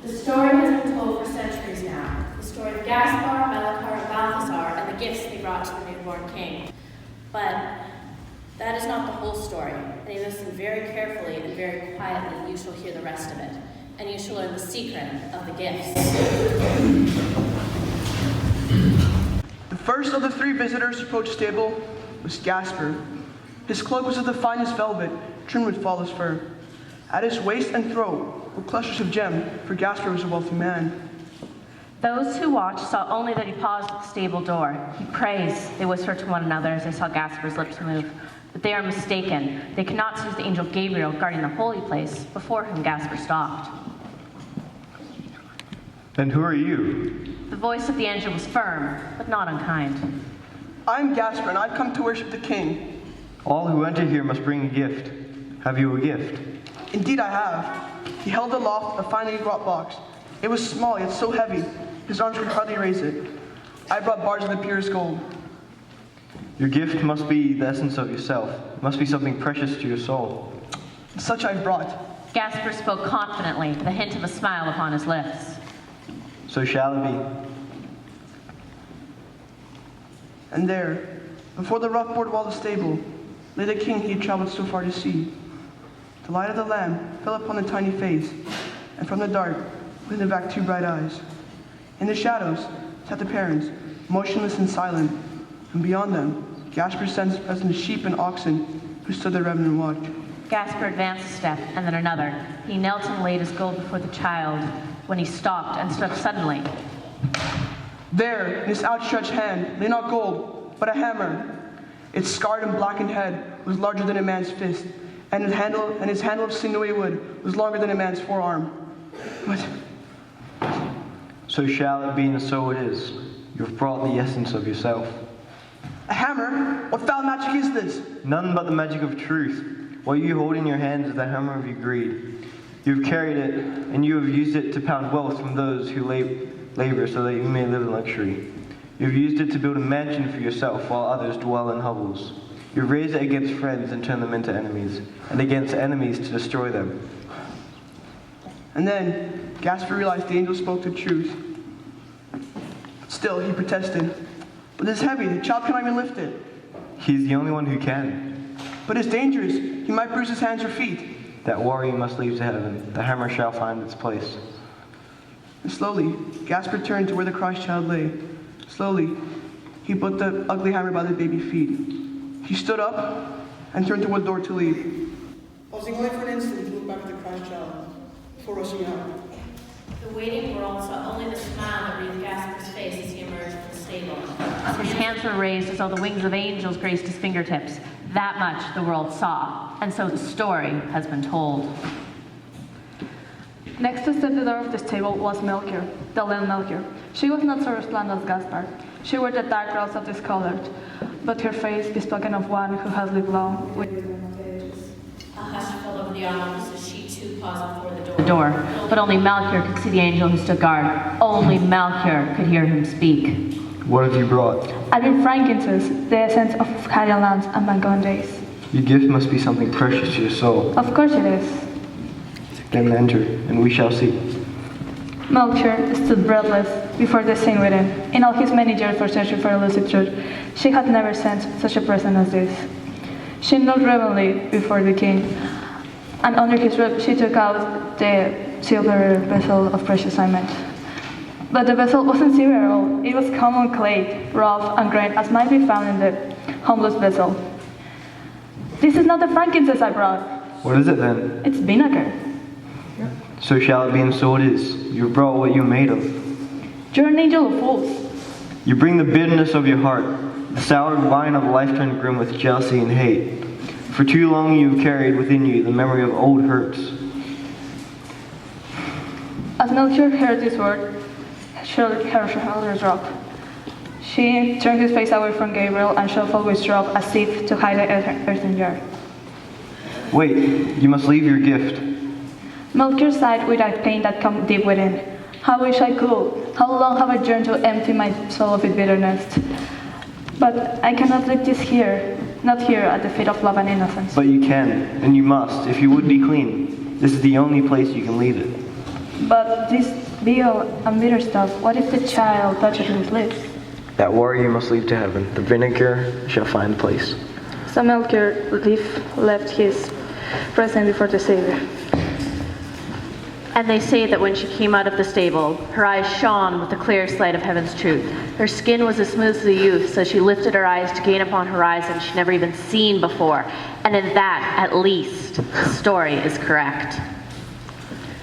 The story has been told for centuries now. The story of Gaspar, Melchior, and Balthasar, and the gifts they brought to the newborn king. But that is not the whole story. And if you listen very carefully and very quietly, you shall hear the rest of it. And you shall learn the secret of the gifts. The first of the three visitors to approach the stable was Gaspar. His cloak was of the finest velvet, trimmed with flawless fur. At his waist and throat were clusters of gems, for Gaspar was a wealthy man. Those who watched saw only that he paused at the stable door. He prays, they whispered to one another as they saw Gaspar's lips move. But they are mistaken. They cannot see the angel Gabriel guarding the holy place, before whom Gaspar stopped. Then who are you? The voice of the angel was firm, but not unkind. I am Gaspar, and I've come to worship the king. All who enter here must bring a gift. Have you a gift? Indeed I have. He held aloft a finely wrought box. It was small, yet so heavy, his arms could hardly raise it. I brought bars of the purest gold. Your gift must be the essence of yourself. It must be something precious to your soul. Such I've brought. Gaspar spoke confidently, the hint of a smile upon his lips. So shall it be. And there, before the rough board wall of the stable, lay the king he had traveled so far to see. The light of the lamp fell upon the tiny face, and from the dark gleamed back two bright eyes. In the shadows sat the parents, motionless and silent, and beyond them, Gaspar sensed present sheep and oxen who stood their reverent watch. Gaspar advanced a step, and then another. He knelt and laid his gold before the child, when he stopped and stood suddenly. There, in his outstretched hand, lay not gold, but a hammer. Its scarred and blackened head was larger than a man's fist, and his handle of sinewy wood was longer than a man's forearm. But so shall it be, and so it is. You have brought the essence of yourself. a hammer? What foul magic is this? None but the magic of truth. What you hold in your hands is the hammer of your greed. You have carried it, and you have used it to pound wealth from those who labor so that you may live in luxury. You have used it to build a mansion for yourself while others dwell in hovels. You have raised it against friends and turned them into enemies, and against enemies to destroy them. And then Gaspar realized the angel spoke the truth. Still, he protested. But it's heavy, the child cannot even lift it. He's the only one who can. But it's dangerous, he might bruise his hands or feet. That warrior must leave to heaven. The hammer shall find its place. And slowly, Gaspar turned to where the Christ child lay. Slowly, he put the ugly hammer by the baby feet. He stood up and turned toward the door to leave. Pausing only for an instant to look back at the Christ child before rushing out. The waiting world saw only the smile that wreathed Gaspar's face as he emerged from the stable. His hands were raised as though the wings of angels graced his fingertips. That much the world saw, and so the story has been told. Next to step the door of the stable was Melchior, the little Melchior. She was not so resplendent as Gaspar. She wore the dark rose of discolored, but her face bespoken of one who has lived long with A hush fell over the office as she too paused before The door, but only Melchior could see the angel who stood guard. Only Melchior could hear him speak. What have you brought? I bring frankincense, the essence of Cadian lands and bygone days. Your gift must be something precious to your soul. Of course it is. Then enter, and we shall see. Melchior stood breathless before the scene within. In all his many years for searching for elusive truth, she had never sensed such a presence as this. She knelt reverently before the king, and under his roof she took out the silver vessel of precious ointment. But the vessel wasn't silver at all. It was common clay, rough and grained as might be found in the humblest vessel. This is not the frankincense I brought. What is it then? It's vinegar. So shall it be, and so it is. You have brought what you are made of. You're an angel of fools. You bring the bitterness of your heart, the soured wine of life turned grim with jealousy and hate. For too long you have carried within you the memory of old hurts. As Melchior heard this word, her shoulders dropped. She turned his face away from Gabriel and shuffled with droop as if to hide the earthen jar. Wait, you must leave your gift. Melchior sighed with a pain that came deep within. How wish I could. How long have I yearned to empty my soul of its bitterness. But I cannot leave this here, not here at the feet of love and innocence. But you can, and you must, if you would be clean. This is the only place you can leave it. But this veal and bitter stuff, what if the child touches his lips? That worry you must leave to heaven. The vinegar shall find place. So Melchior left his present before the Savior. And they say that when she came out of the stable, her eyes shone with the clearest light of heaven's truth. Her skin was as smooth as the youth, so she lifted her eyes to gain upon horizons she'd never even seen before. And in that, at least, the story is correct.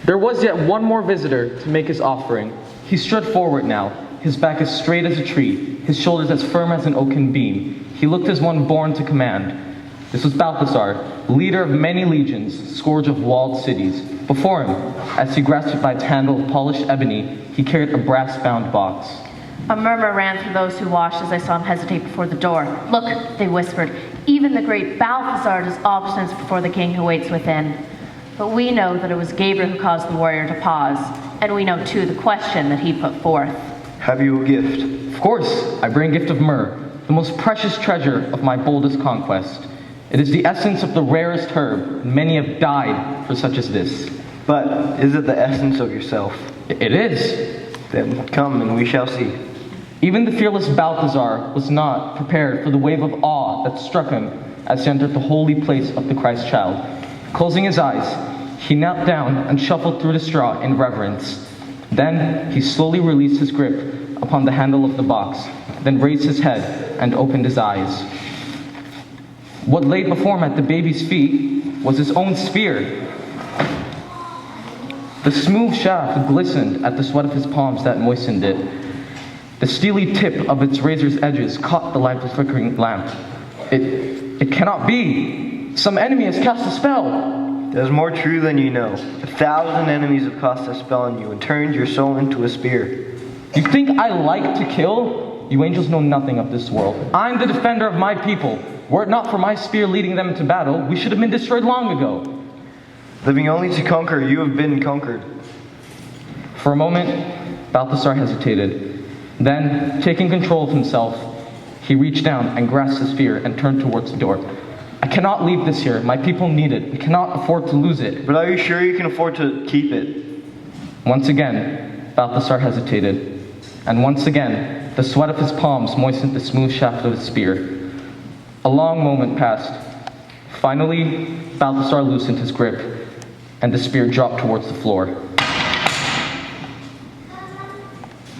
There was yet one more visitor to make his offering. He strode forward now, his back as straight as a tree, his shoulders as firm as an oaken beam. He looked as one born to command. This was Balthasar, leader of many legions, scourge of walled cities. Before him, as he grasped it by its handle of polished ebony, he carried a brass-bound box. A murmur ran through those who watched as I saw him hesitate before the door. Look, they whispered, even the great Balthasar does obstinance before the king who waits within. But we know that it was Gabriel who caused the warrior to pause, and we know too the question that he put forth. Have you a gift? Of course, I bring a gift of myrrh, the most precious treasure of my boldest conquest. It is the essence of the rarest herb, and many have died for such as this. But is it the essence of yourself? It is. Then come and we shall see. Even the fearless Balthasar was not prepared for the wave of awe that struck him as he entered the holy place of the Christ child. Closing his eyes, he knelt down and shuffled through the straw in reverence. Then he slowly released his grip upon the handle of the box, then raised his head and opened his eyes. What lay before him at the baby's feet was his own spear. The smooth shaft glistened at the sweat of his palms that moistened it. The steely tip of its razor's edges caught the light of the flickering lamp. It cannot be! Some enemy has cast a spell! That is more true than you know. 1,000 enemies have cast a spell on you and turned your soul into a spear. You think I like to kill? You angels know nothing of this world. I'm the defender of my people. Were it not for my spear leading them into battle, we should have been destroyed long ago. Living only to conquer, you have been conquered. For a moment, Balthasar hesitated. Then, taking control of himself, he reached down and grasped the spear and turned towards the door. I cannot leave this here. My people need it. We cannot afford to lose it. But are you sure you can afford to keep it? Once again, Balthasar hesitated. And once again, the sweat of his palms moistened the smooth shaft of his spear. A long moment passed. Finally, Balthasar loosened his grip, and the spear dropped towards the floor.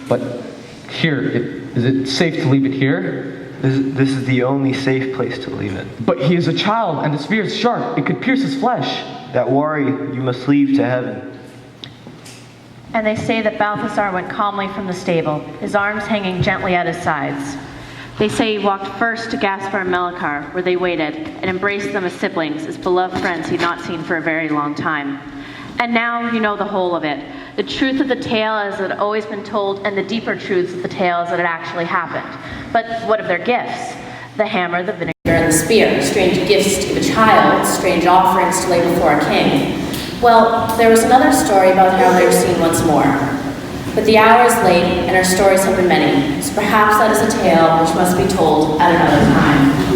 But here, is it safe to leave it here? This is the only safe place to leave it. But he is a child, and the spear is sharp. It could pierce his flesh. That worry you must leave to heaven. And they say that Balthasar went calmly from the stable, his arms hanging gently at his sides. They say he walked first to Gaspar and Melchior, where they waited, and embraced them as siblings, as beloved friends he'd not seen for a very long time. And now you know the whole of it, the truth of the tale as it had always been told, and the deeper truths of the tale as it had actually happened. But what of their gifts? The hammer, the vinegar, and the spear, strange gifts to give a child, strange offerings to lay before a king. Well, there was another story about how they were seen once more. But the hour is late, and our stories have been many, so perhaps that is a tale which must be told at another time.